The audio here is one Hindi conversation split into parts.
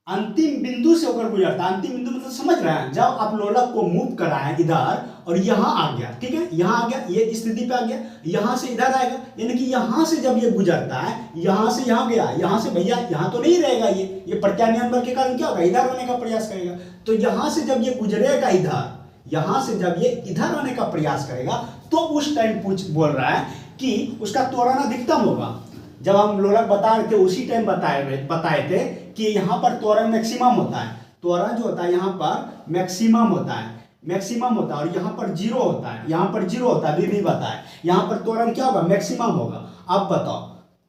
अंतिम बिंदु से होकर गुजरता है। अंतिम बिंदु मतलब समझ रहे हैं, जब आप लोलक को मूव कराएं इधर और यहाँ आ गया, ठीक है, यहाँ आ गया, ये स्थिति पे आ गया, यहाँ से इधर आएगा, यानी कि यहाँ से जब ये गुजरता है, यहाँ से यहाँ गया, यहाँ से भैया यहाँ तो नहीं रहेगा, ये प्रत्यानयन बल के कारण क्या होगा, इधर आने का प्रयास करेगा। तो यहाँ से जब ये गुजरेगा इधर, यहाँ से जब ये इधर आने का प्रयास करेगा, तो उस टाइम बोल रहा है कि उसका त्वरण अधिकतम होगा। जब हम लोलक बता रहे थे उसी टाइम बताए थे कि यहाँ पर त्वरण मैक्सिमम होता है। त्वरण जो होता है यहाँ पर मैक्सिमम होता है, मैक्सिमम होता है, और यहाँ पर जीरो होता है, यहाँ पर जीरो होता है, भी बताए। यहाँ पर त्वरण क्या होगा, मैक्सिमम होगा। अब बताओ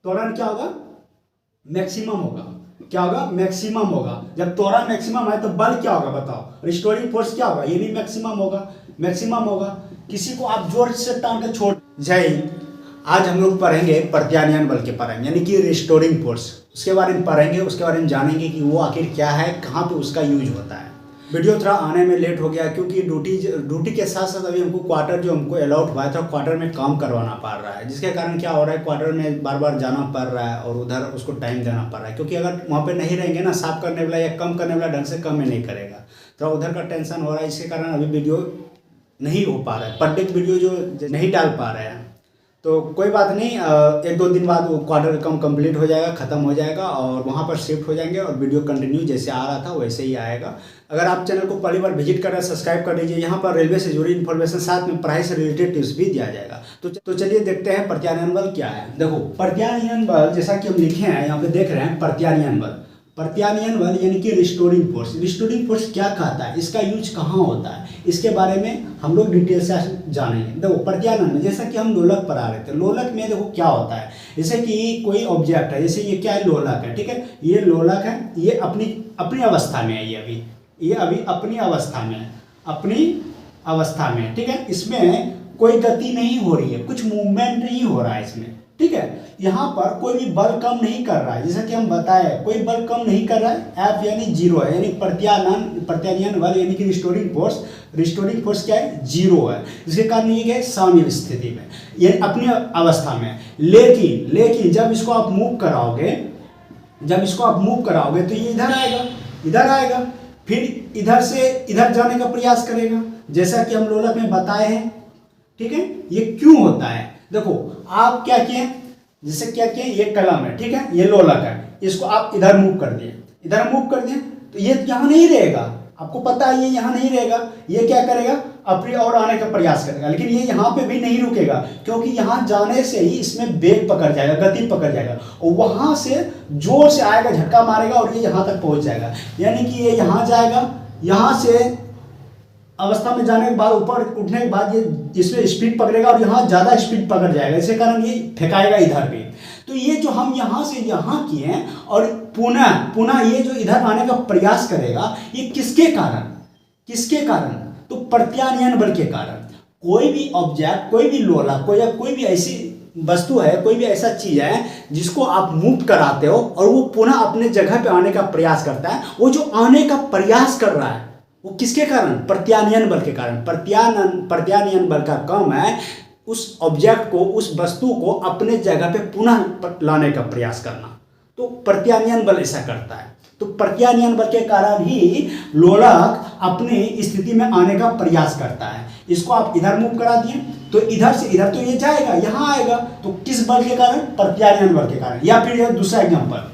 त्वरण क्या होगा, मैक्सिमम होगा। क्या होगा, मैक्सिमम होगा। जब त्वरण मैक्सिमम है तो बल क्या होगा बताओ, रिस्टोरिंग फोर्स क्या होगा, ये भी मैक्सिमम होगा, मैक्सिमम होगा। किसी को आप जोर से टांग के छोड़। जय हिंद। आज हम लोग पढ़ेंगे प्रत्यानयन बल के बारे में, यानी कि रिस्टोरिंग फोर्स, उसके बारे में पढ़ेंगे, उसके बारे में जानेंगे कि वो आखिर क्या है, कहाँ पे उसका यूज होता है। वीडियो थोड़ा आने में लेट हो गया क्योंकि ड्यूटी के साथ साथ अभी हमको क्वार्टर जो हमको अलॉट हुआ था, क्वार्टर में काम करवाना पड़ रहा है, जिसके कारण क्या हो रहा है, क्वार्टर में बार बार जाना पड़ रहा है और उधर उसको टाइम देना पड़ रहा है। क्योंकि अगर वहाँ पे नहीं रहेंगे ना, साफ करने वाला या कम करने वाला ढंग से कम ही नहीं करेगा, तो उधर का टेंशन हो रहा है, इसके कारण अभी वीडियो नहीं हो पा रहा है, पर डे वीडियो जो नहीं डाल पा रहे हैं। तो कोई बात नहीं, एक दो दिन बाद वो क्वार्टर काम कंप्लीट हो जाएगा, ख़त्म हो जाएगा और वहाँ पर शिफ्ट हो जाएंगे और वीडियो कंटिन्यू जैसे आ रहा था वैसे ही आएगा। अगर आप चैनल को पहली बार विजिट कर रहे हैं, सब्सक्राइब कर लीजिए। यहाँ पर रेलवे से जुड़ी इन्फॉर्मेशन, साथ में पढ़ाई से रिलेटेड टिप्स भी दिया जाएगा। तो चलिए देखते हैं प्रत्यानयन बल क्या है। देखो प्रत्यानयन बल जैसा कि हम लिखे हैं, यहाँ पे देख रहे हैं प्रत्यानयन बल। प्रत्यानयन बल यानी कि रिस्टोरिंग फोर्स। रिस्टोरिंग फोर्स क्या कहता है, इसका यूज कहाँ होता है, इसके बारे में हम लोग डिटेल से जानेंगे। देखो प्रत्यानयन में जैसा कि हम लोलक पढ़ा रहे थे, लोलक में देखो क्या होता है, जैसे कि कोई ऑब्जेक्ट है, जैसे ये क्या है, लोलक है, ठीक है, ये लोलक है, ये अपनी अवस्था में है, ये अभी अपनी अवस्था में है, अपनी अवस्था में, ठीक है, इसमें कोई गति नहीं हो रही है, कुछ मूवमेंट नहीं हो रहा है इसमें, ठीक है। यहाँ पर कोई भी बल कम नहीं कर रहा है, जैसा कि हम बताए कोई बल कम नहीं कर रहा है, एफ यानी जीरो है, यानी प्रत्यानयन बल यानी कि रिस्टोरिंग फोर्स क्या है, जीरो है। इसके कारण ये क्या है, साम्य स्थिति में, ये अपनी अवस्था में। लेकिन जब इसको आप मूव कराओगे तो ये इधर आएगा, फिर इधर से इधर जाने का प्रयास करेगा, जैसा कि हम लोलक में बताए हैं, ठीक है। ये क्यों होता है, देखो आप क्या किए, जैसे क्या किए, ये कलम है, ठीक है, ये लोलक है, इसको आप इधर मूव कर दिए, तो ये यहाँ नहीं रहेगा, आपको पता है ये यहाँ नहीं रहेगा, ये क्या करेगा, अपनी ओर आने का प्रयास करेगा, लेकिन ये यहाँ पे भी नहीं रुकेगा, क्योंकि यहाँ जाने से ही इसमें वेग पकड़ जाएगा, गति पकड़ जाएगा, और वहाँ से जोर से आएगा, झटका मारेगा और ये यहाँ तक पहुँच जाएगा। यानी कि ये यहाँ जाएगा, यहाँ से अवस्था में जाने के बाद, ऊपर उठने के बाद ये इसमें स्पीड पकड़ेगा और यहाँ ज़्यादा स्पीड पकड़ जाएगा, इसके कारण ये फेंकाएगा इधर भी। तो ये जो हम यहाँ से यहाँ किए हैं और पुनः ये जो इधर आने का प्रयास करेगा, ये किसके कारण, तो प्रत्यानयन बल के कारण। कोई भी ऑब्जेक्ट, कोई भी लोलक, कोई भी ऐसी वस्तु है, कोई भी ऐसा चीज है जिसको आप मूव कराते हो और वो पुनः अपने जगह पे आने का प्रयास करता है, वो जो आने का प्रयास कर रहा है वो किसके कारण, प्रत्यानयन बल के कारण। प्रत्यानयन बल का काम है उस ऑब्जेक्ट को, उस वस्तु को अपने जगह पे पुनः लाने का प्रयास करना, तो प्रत्यानयन बल ऐसा करता है। तो प्रत्यानयन बल के कारण ही लोलक अपनी स्थिति में आने का प्रयास करता है। इसको आप इधर मूव करा दिए तो इधर से इधर तो ये जाएगा, यहाँ आएगा, तो किस बल के कारण, प्रत्यानयन बल के कारण। या फिर दूसरा एग्जाम्पल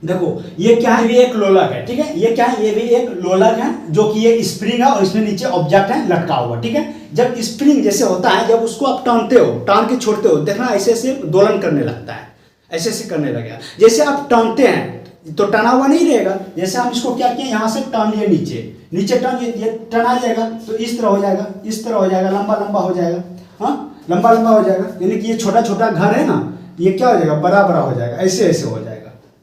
देखो, ये क्या है, ये एक लोलक है, ठीक है, ये क्या है, ये भी एक लोलक है, जो कि ये स्प्रिंग है और इसमें नीचे ऑब्जेक्ट है लटका हुआ, ठीक है। जब स्प्रिंग जैसे होता है, जब उसको आप टान के छोड़ते हो, देखना ऐसे दोलन करने लगता है, ऐसे करने लगेगा। जैसे आप टानते हैं तो टना हुआ नहीं रहेगा, जैसे हम इसको क्या किए, यहाँ से टान लिए नीचे टान, ये टना जाएगा तो इस तरह हो जाएगा, लंबा हो जाएगा, हाँ, लंबा हो जाएगा। यानी कि ये छोटा घर है ना, ये क्या हो जाएगा, बड़ा हो जाएगा, ऐसे हो जाएगा,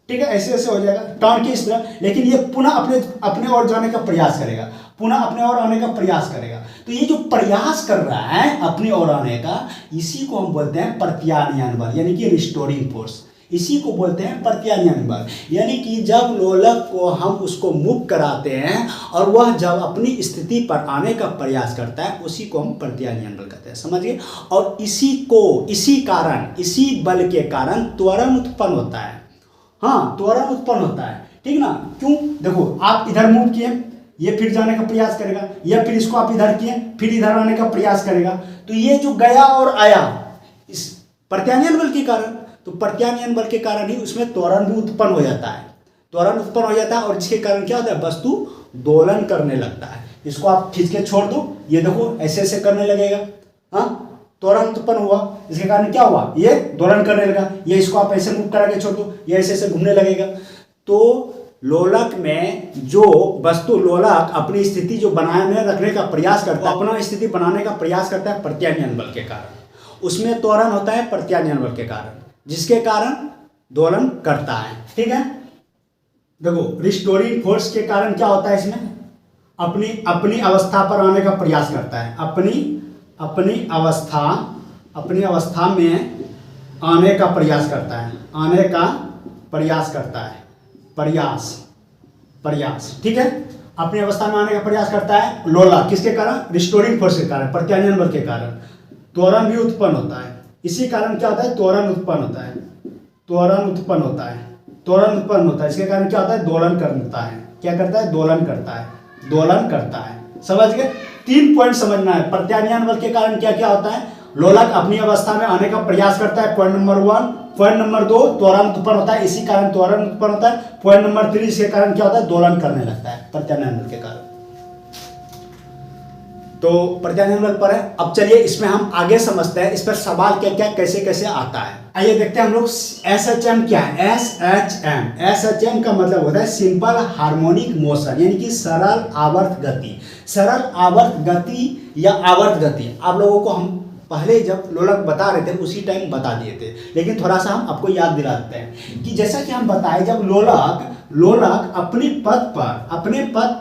ठीक है, ऐसे हो जाएगा टान के इस तरह। लेकिन ये पुनः अपने ओर जाने का प्रयास करेगा, पुनः अपने ओर आने का प्रयास करेगा। तो ये जो प्रयास कर रहा है अपने ओर आने का, इसी को हम बोलते हैं प्रत्यानयन बल, यानी कि रिस्टोरिंग फोर्स, इसी को बोलते हैं प्रत्यानयन बल। यानी कि जब लोलक को हम उसको मूव कराते हैं और वह जब अपनी स्थिति पर आने का प्रयास करता है, उसी को हम प्रत्यानयन बल कहते हैं, समझिए। और इसी बल के कारण त्वरण उत्पन्न होता है। हाँ, त्वरण उत्पन्न होता है। ठीक ना। क्यों, देखो आप इधर मूव किए, ये फिर जाने का प्रयास करेगा, या फिर इसको आप इधर किए फिर इधर आने का प्रयास करेगा, तो ये जो गया और आया इस प्रत्यानयन बल के कारण, तो प्रत्यानयन बल के कारण ही उसमें त्वरण भी उत्पन्न हो जाता है, त्वरण उत्पन्न हो जाता है, और जिसके कारण क्या होता है, वस्तु दोलन करने लगता है। इसको आप खींच के छोड़ दो, ये देखो ऐसे ऐसे करने लगेगा, हाँ त्वरण उत्पन्न हुआ, इसके कारण क्या हुआ, ये दोलन करने लगा। ये इसको आप ऐसे मूव करा के छोड़ दो, ये ऐसे ऐसे घूमने लगेगा। तो लोलक में जो वस्तु, लोलक अपनी स्थिति जो बनाए रखने का प्रयास करता है, अपना स्थिति बनाने का प्रयास करता है प्रत्यानयन बल के कारण, उसमें त्वरण होता है प्रत्यानयन बल के कारण, जिसके कारण दोलन करता है। ठीक है, देखो रिस्टोरिंग फोर्स के कारण क्या होता है, इसमें अपनी अवस्था पर आने का प्रयास करता है, अपनी अवस्था में आने का प्रयास करता है, आने का प्रयास करता है, प्रयास ठीक है, अपनी अवस्था में आने का प्रयास करता है लोलक, किसके कारण, रिस्टोरिंग फोर्स के कारण, प्रत्यानयन बल के कारण। त्वरण भी उत्पन्न होता है, इसी कारण क्या होता है, त्वरण उत्पन्न होता है, त्वरण उत्पन्न होता है, इसके कारण क्या होता है, दोलन करता है, क्या करता है, दोलन करता है। समझ गए, 3 पॉइंट समझना है। प्रत्यानयन बल के कारण क्या क्या होता है, लोलक अपनी अवस्था में आने का प्रयास करता है, पॉइंट नंबर 1। पॉइंट नंबर 2, त्वरण उत्पन्न होता है, इसी कारण त्वरण उत्पन्न होता है। पॉइंट नंबर 3, इसके कारण क्या होता है, दोलन करने लगता है प्रत्यानयन बल के कारण। तो प्रत्यानयन बल पर है। अब चलिए इसमें हम आगे समझते हैं, इस पर सवाल क्या क्या कैसे कैसे आता है। आइए देखते हैं हम लोग SHM क्या है। SHM का मतलब होता है सिंपल हार्मोनिक मोशन, यानी कि सरल आवर्त गति। सरल आवर्त गति या आवर्त गति आप लोगों को हम पहले जब लोलक बता रहे थे उसी टाइम बता दिए थे, लेकिन थोड़ा सा हम आपको याद दिलाते हैं कि जैसा कि हम बताए, जब लोलक अपने पथ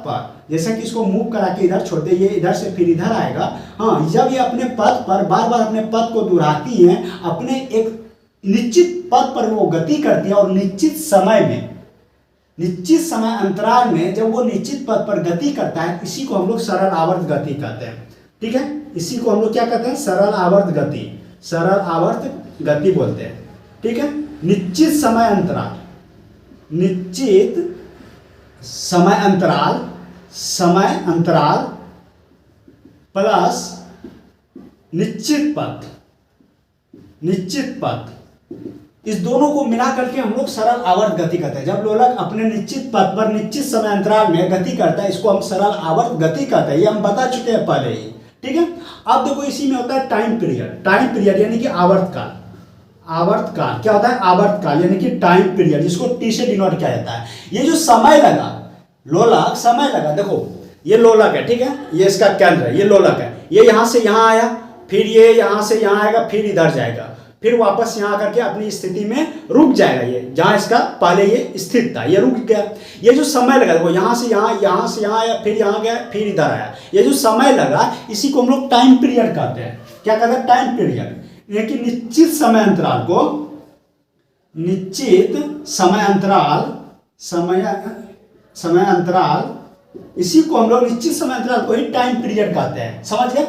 पर जैसा कि इसको मूव करा के इधर छोड़ दे, ये इधर से फिर इधर आएगा, हाँ जब ये अपने पथ पर बार बार अपने पथ को दोहराती है, अपने एक निश्चित पथ पर वो गति करती है, और निश्चित समय अंतराल में जब वो निश्चित पथ पर गति करता है, इसी को हम लोग सरल आवर्त गति कहते हैं। ठीक है, इसी को हम लोग क्या कहते हैं, सरल आवर्त गति बोलते हैं। ठीक है, निश्चित समय अंतराल प्लस निश्चित पथ, इस दोनों को मिला करके हम लोग सरल आवर्त गति कहते हैं। जब लोलक अपने निश्चित पथ पर निश्चित समय अंतराल में गति करता है, इसको हम सरल आवर्त गति कहते हैं। ये हम बता चुके हैं पहले ही। ठीक है, अब देखो इसी में होता है टाइम पीरियड यानी कि आवर्त काल क्या होता है, आवर्त काल यानी कि टाइम पीरियड, जिसको टी से डिनोट किया जाता है। ये जो समय लगा, लोलक समय लगा, देखो ये लोलक है, ठीक है, ये इसका केंद्र है, ये लोलक है, ये यहां से यहां आया, फिर ये यहां से यहां आएगा, फिर इधर जाएगा, फिर वापस यहां करके अपनी स्थिति में रुक जाएगा। ये जहां इसका पहले ये स्थित था, ये रुक गया। ये जो समय लगा, देखो यहां से यहां आया, फिर यहां गया, फिर इधर आया, ये जो समय लगा, इसी को हम लोग टाइम पीरियड कहते हैं। क्या कहते हैं, टाइम पीरियड, यानी कि निश्चित समय अंतराल को, इसी को हम लोग निश्चित समय अंतराल को ही टाइम पीरियड कहते हैं। समझ गए,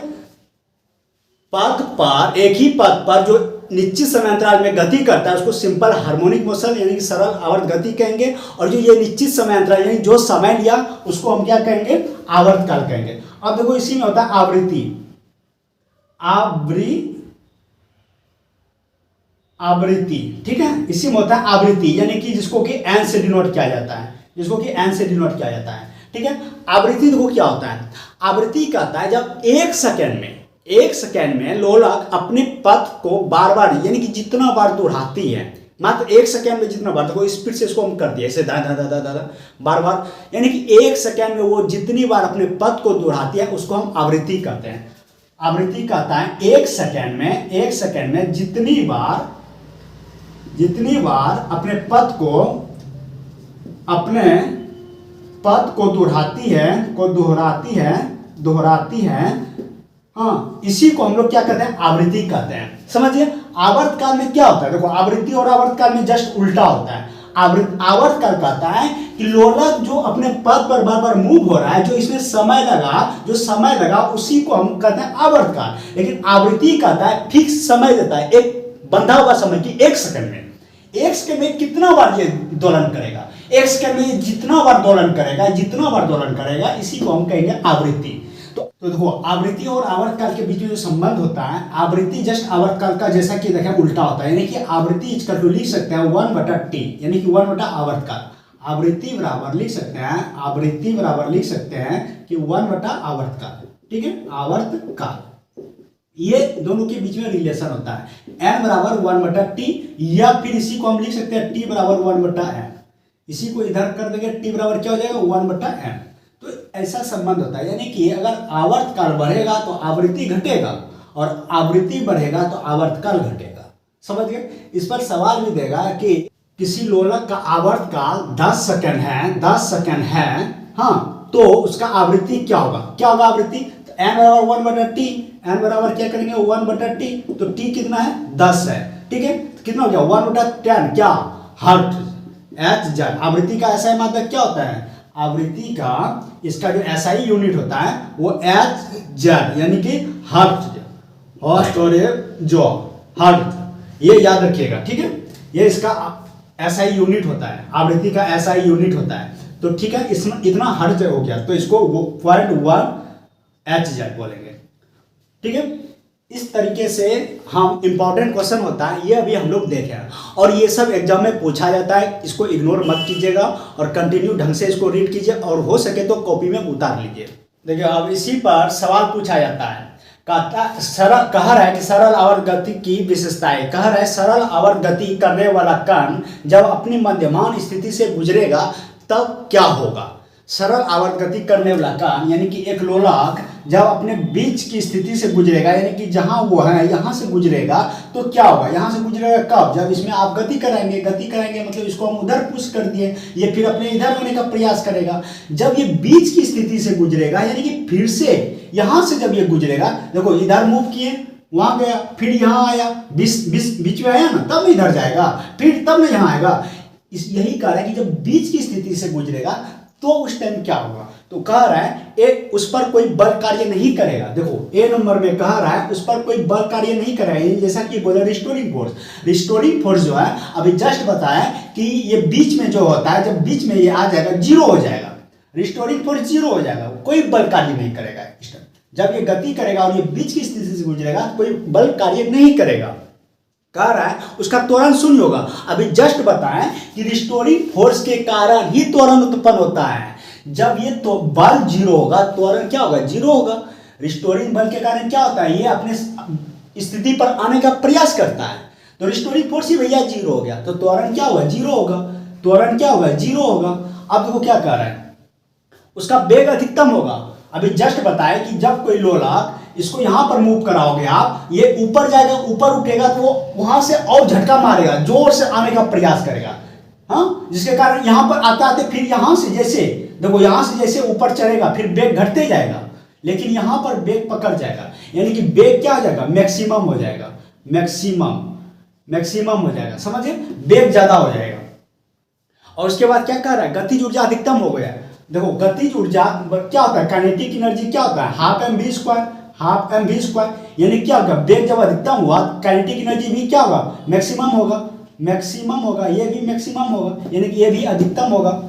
पथ पर, एक ही पथ पर जो निश्चित समय अंतराल में गति करता है उसको सिंपल हार्मोनिक मोशन यानी कि सरल आवर्त गति कहेंगे, और जो ये निश्चित समय अंतराल यानी जो समय लिया उसको हम क्या कहेंगे, आवर्त काल कहेंगे। अब देखो इसी में होता है आवृत्ति, ठीक है, इसी में होता है आवृत्ति, यानी कि जिसको कि एन से डिनोट किया जाता है, ठीक है। आवृत्ति देखो क्या होता है, आवृत्ति कहता है जब एक सेकंड में लोलक अपने पथ को बार बार यानी कि जितना बार दोहराती है, मात्र एक सेकंड में जितना बार, देखो स्पीड से इसको हम कर दिया ऐसे बार बार, यानी कि एक सेकंड में वो जितनी बार अपने पथ को दोहराती है उसको हम आवृत्ति कहते हैं। आवृत्ति कहता है एक सेकंड में जितनी बार अपने पथ को दोहराती है, हाँ इसी को हम लोग क्या कहते हैं, आवृत्ति कहते हैं। समझिए, आवर्त काल में क्या होता है, देखो आवृत्ति और आवर्त काल में जस्ट उल्टा होता है। आवर्त काल कहता है कि लोलक जो अपने पथ पर बार बार मूव हो रहा है, जो इसमें समय लगा उसी को हम कहते हैं आवर्त काल। लेकिन आवृत्ति कहता है फिक्स समय देता है, एक बंधा हुआ समय की एक सेकंड में कितना बार ये दोलन करेगा, एक सेकंड में जितना बार दोलन करेगा, जितना बार दोलन करेगा, इसी को हम कहेंगे आवृत्ति। तो देखो आवृत्ति और आवर्तकाल के बीच में जो संबंध होता है, आवृत्ति जस्ट आवर्तकाल का जैसा कि देखा उल्टा होता है, यानी कि आवृत्ति इसका लिख सकते हैं 1/t, यानी कि 1 बटा आवर्तकाल। आवृत्ति बराबर लिख सकते हैं, आवृत्ति बराबर लिख सकते हैं कि 1 बटा आवर्तकाल, ठीक है, आवर्तकाल। ये दोनों के बीच में रिलेशन होता है, n बराबर 1/t, या फिर इसी को हम लिख सकते हैं t बराबर 1/n। इसी को इधर कर देंगे, t बराबर क्या हो जाएगा 1/n। तो ऐसा संबंध होता है, यानी कि अगर आवर्तकाल बढ़ेगा तो आवृत्ति घटेगा, और आवृत्ति बढ़ेगा तो आवर्तकाल घटेगा। समझ गए? इस पर सवाल भी देगा कि किसी लोलक का आवर्तकाल 10 सेकंड है, 10 सेकंड है, हाँ, तो उसका आवृत्ति क्या होगा, क्या होगा आवृत्ति? तो n बराबर 1/t, n बराबर क्या करेंगे 1/t, तो t कितना है 10 है, ठीक है, तो कितना हो गया 1/10, क्या हर्ट्ज, Hz। आवृत्ति का SI मात्रक क्या होता है? आवृत्ति का इसका जो SI यूनिट होता है वो Hz, यानी कि हर्ट्ज, हर्ट्ज, ये याद रखिएगा, ठीक है, ये इसका SI यूनिट होता है, आवृत्ति का SI यूनिट होता है। तो ठीक है, इसमें इतना हर्ट्ज हो गया तो इसको 0.1 Hz बोलेंगे, ठीक है। इस तरीके से हम इंपॉर्टेंट क्वेश्चन होता है ये अभी हम लोग देखें, और ये सब एग्जाम में पूछा जाता है, इसको इग्नोर मत कीजिएगा और कंटिन्यू ढंग से इसको रीड कीजिए, और हो सके तो कॉपी में उतार लीजिए। देखिए अब इसी पर सवाल पूछा जाता है, कह रहा है कि सरल आवर्त गति की विशेषताएं, कह रहा है सरल आवर्त गति करने वाला कण जब अपनी मध्यमान स्थिति से गुजरेगा तब क्या होगा। सरल आवर्त गति करने वाला कण यानी कि एक लोलक जब अपने बीच की स्थिति से गुजरेगा, यानी कि जहां वो है यहाँ से गुजरेगा तो क्या होगा, यहाँ से गुजरेगा कब, जब इसमें आप गति कराएंगे, गति कराएंगे मतलब इसको हम उधर पुश कर दिए, ये फिर अपने इधर होने का प्रयास करेगा। जब ये बीच की स्थिति से गुजरेगा, यानी कि फिर से यहाँ से जब ये गुजरेगा, देखो इधर मूव किए, वहां गया, फिर यहाँ आया, बीच में आया ना, तब इधर जाएगा, फिर तब ना यहाँ आएगा। यही कह रहा है कि जब बीच की स्थिति से गुजरेगा तो उस टाइम क्या होगा। तो कह रहा है उस पर कोई बल कार्य नहीं करेगा। देखो ए नंबर में कह रहा है उस पर कोई बल कार्य नहीं करेगा, जैसा कि बोले रिस्टोरिंग फोर्स। रिस्टोरिंग फोर्स जो है अभी जस्ट बताया कि ये बीच में जो होता है, जब बीच में ये आ जाएगा जीरो हो जाएगा, रिस्टोरिंग फोर्स जीरो हो जाएगा, कोई बल कार्य नहीं करेगा इस टाइम। जब ये गति करेगा और ये बीच की स्थिति से गुजरेगा तो कोई बल कार्य नहीं करेगा। कह रहा है उसका त्वरण शून्य होगा। अभी जस्ट बताएं कि रिस्टोरिंग फोर्स के कारण ही त्वरण उत्पन्न होता है। जब ये तो बल जीरो होगा, त्वरण क्या होगा, जीरो होगा। रिस्टोरिंग बल के कारण क्या होता है, ये अपने स्थिति पर आने का प्रयास करता है, तो रिस्टोरिंग फोर्स ही भैया जीरो हो गया, तो त्वरण क्या होगा, जीरो होगा। त्वरण क्या होगा, जीरो होगा। अब देखो क्या कह रहा है, उसका वेग अधिकतम होगा। अभी जस्ट बताए कि जब कोई लोलक इसको यहां पर मूव कराओगे आप, ये ऊपर जाएगा, ऊपर उठेगा तो वो वहां से और झटका मारेगा, जोर से आने का प्रयास करेगा, हाँ, जिसके कारण यहां पर आते आते फिर यहां से जैसे देखो यहां से जैसे ऊपर चढ़ेगा फिर वेग घटते जाएगा, लेकिन यहां पर वेग पकड़ जाएगा, यानी कि वेग क्या हो जाएगा, मैक्सिमम हो जाएगा, मैक्सिमम हो जाएगा, समझे, वेग ज्यादा हो जाएगा। और उसके बाद क्या कह रहा है, गतिज ऊर्जा अधिकतम हो गया। देखो गतिज ऊर्जा क्या होता है, काइनेटिक एनर्जी क्या होता है, हाफ एम वी स्क्वायर, यानी क्या होगा, वेग जब अधिकतम हुआ काइनेटिक एनर्जी भी क्या होगा, मैक्सिमम होगा, ये भी मैक्सिमम होगा, यानी कि ये भी अधिकतम होगा।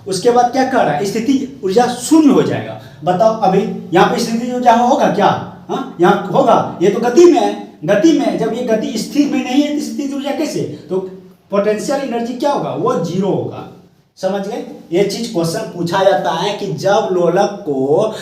उसके बाद क्या कर रहा है, स्थिति ऊर्जा शून्य हो जाएगा। बताओ अभी यहाँ पे स्थिति ऊर्जा होगा क्या, हाँ यहाँ होगा, ये तो गति में है, गति में जब ये गति स्थिर में नहीं है तो स्थिति ऊर्जा कैसे, तो पोटेंशियल एनर्जी क्या होगा, वो जीरो होगा। समझ गए, ये चीज क्वेश्चन पूछा जाता है कि जब लोलक को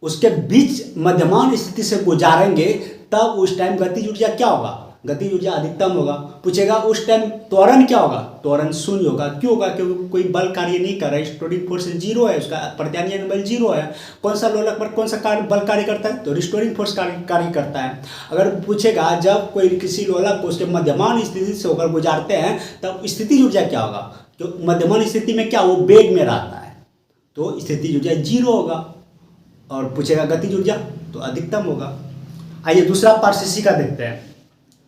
उसके बीच मध्यमान स्थिति से गुजारेंगे तब उस टाइम गतिज ऊर्जा क्या होगा, गतिज ऊर्जा अधिकतम होगा। पूछेगा उस टाइम त्वरण क्या होगा, त्वरण शून्य होगा। क्यों होगा, क्योंकि कोई बल कार्य नहीं कर रहा है, रिस्टोरिंग फोर्स जीरो है, उसका प्रत्यानयन बल जीरो है। कौन सा लोलक पर कौन सा बल कार्य करता है, तो रिस्टोरिंग फोर्स कार्य करता है। अगर पूछेगा जब कोई किसी लोलक को उसके मध्यमान स्थिति से होकर गुजारते हैं तब स्थिति ऊर्जा क्या होगा, तो मध्यमान स्थिति में क्या वो वेग में रहता है, तो स्थिति ऊर्जा जीरो होगा। और पूछेगा गतिज ऊर्जा तो अधिकतम होगा। आइए दूसरा पार्ट इसी का देखते हैं।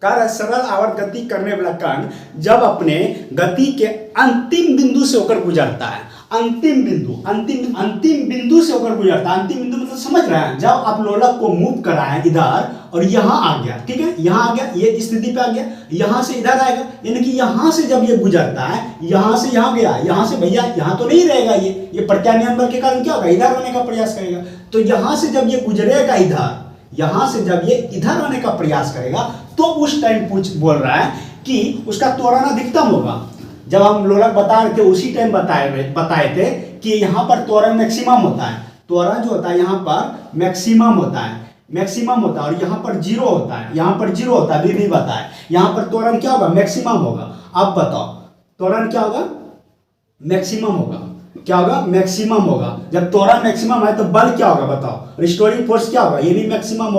कार्य सरल आवर्त गति करने वाला कण जब अपने गति के अंतिम बिंदु से होकर गुजरता है, अंतिम बिंदु से होकर गुजरता है। अंतिम बिंदु मतलब समझ रहे हैं, जब आप लोलक को मूव कराएं इधर और यहाँ आ गया, ठीक है, यहाँ आ गया, ये स्थिति पे आ गया, यहाँ से इधर आएगा, यानी कि यहाँ से जब ये गुजरता है, यहाँ से यहाँ गया, यहाँ से भैया यहाँ तो नहीं रहेगा, ये प्रत्यानयन बल के कारण क्या होगा, इधर आने का प्रयास करेगा। तो यहाँ से जब ये गुजरेगा इधर, यहाँ से जब ये इधर आने का प्रयास करेगा, तो उस टाइम बोल रहा है कि उसका त्वरण अधिकतम होगा। जब हम लोलक बता रहे थे उसी टाइम बताए थे कि यहाँ पर त्वरण मैक्सिमम होता है, त्वरण जो होता है यहाँ पर मैक्सिमम होता है और यहाँ पर जीरो होता है, यहाँ पर जीरो होता है, भी बताए। यहाँ पर त्वरण क्या होगा, मैक्सिमम होगा। अब बताओ त्वरण क्या होगा, मैक्सिमम होगा। क्या होगा, मैक्सिमम होगा। जब त्वरण मैक्सिमम है तो बल क्या होगा बताओ, रिस्टोरिंग फोर्स क्या होगा, ये भी मैक्सिमम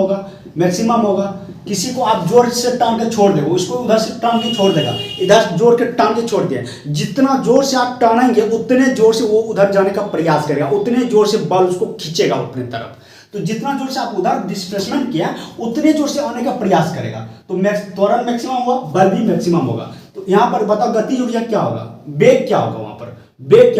होगा। किसी को आप जोर से टांग के छोड़ देगा, उसको उधर से टांग के छोड़ देगा, इधर जोर के टांग के छोड़ दिया, जितना जोर से आप टानेंगे उतने जोर से वो उधर जाने का प्रयास करेगा, उतने जोर से बल उसको खींचेगा अपने तरफ। तो जितना जोर से आप उधर डिस्प्लेसमेंट किया उतने जोर से आने का प्रयास करेगा। तो त्वरण मैक्सिमम होगा, बल भी मैक्सिमम होगा। तो यहाँ पर बताओ गतिज ऊर्जा क्या होगा, वेग क्या होगा, वहां पर वेग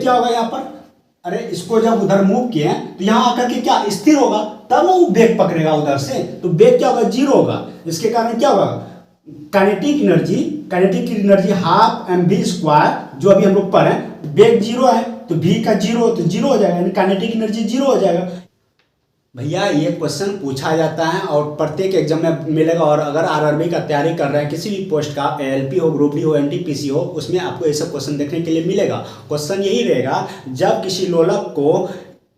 क्या होगा यहाँ पर। अरे इसको जब उधर मूव किए तो यहाँ आकर के क्या स्थिर होगा, तब वो वेग पकड़ेगा उधर से, तो वेग क्या होगा, जीरो होगा। इसके कारण क्या होगा, kinetic energy half mv square, जो अभी हम लोग पढ़े, वेग जीरो है तो v का जीरो, तो जीरो हो जाएगा, यानी काइनेटिक एनर्जी जीरो हो जाएगा। भैया ये क्वेश्चन पूछा जाता है और प्रत्येक एग्जाम में मिलेगा। और अगर आरआरबी का तैयारी कर रहे हैं, किसी भी पोस्ट का, एलपी हो, ग्रुप डी हो, एनटीपीसी हो, उसमें आपको ये सब क्वेश्चन देखने के लिए मिलेगा। क्वेश्चन यही रहेगा, जब किसी लोलक को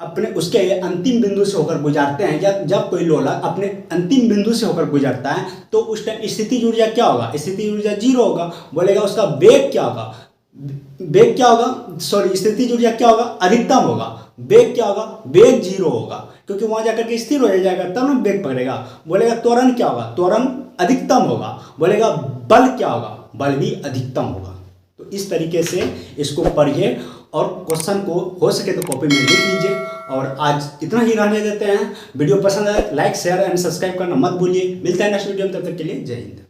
अपने उसके अंतिम बिंदु से होकर गुजारते हैं, या जब कोई लोलक अपने अंतिम बिंदु से होकर गुजरता है, तो उस टाइम स्थितिज ऊर्जा क्या होगा, स्थितिज ऊर्जा जीरो होगा। बोलेगा उसका वेग क्या होगा, स्थितिज ऊर्जा क्या होगा, अधिकतम होगा। वेग क्या होगा, वेग जीरो होगा, क्योंकि वहां जाकर के स्थिर हो जाएगा, तब ना वेग पकड़ेगा। बोलेगा त्वरण क्या होगा, त्वरण अधिकतम होगा। बोलेगा बल क्या होगा, बल भी अधिकतम होगा। तो इस तरीके से इसको पढ़िए और क्वेश्चन को हो सके तो कॉपी में लिख लीजिए। और आज इतना ही रहने देते हैं। वीडियो पसंद आए लाइक शेयर एंड सब्सक्राइब करना मत भूलिए। मिलता है नेक्स्ट वीडियो में, तब तक के लिए जय हिंद।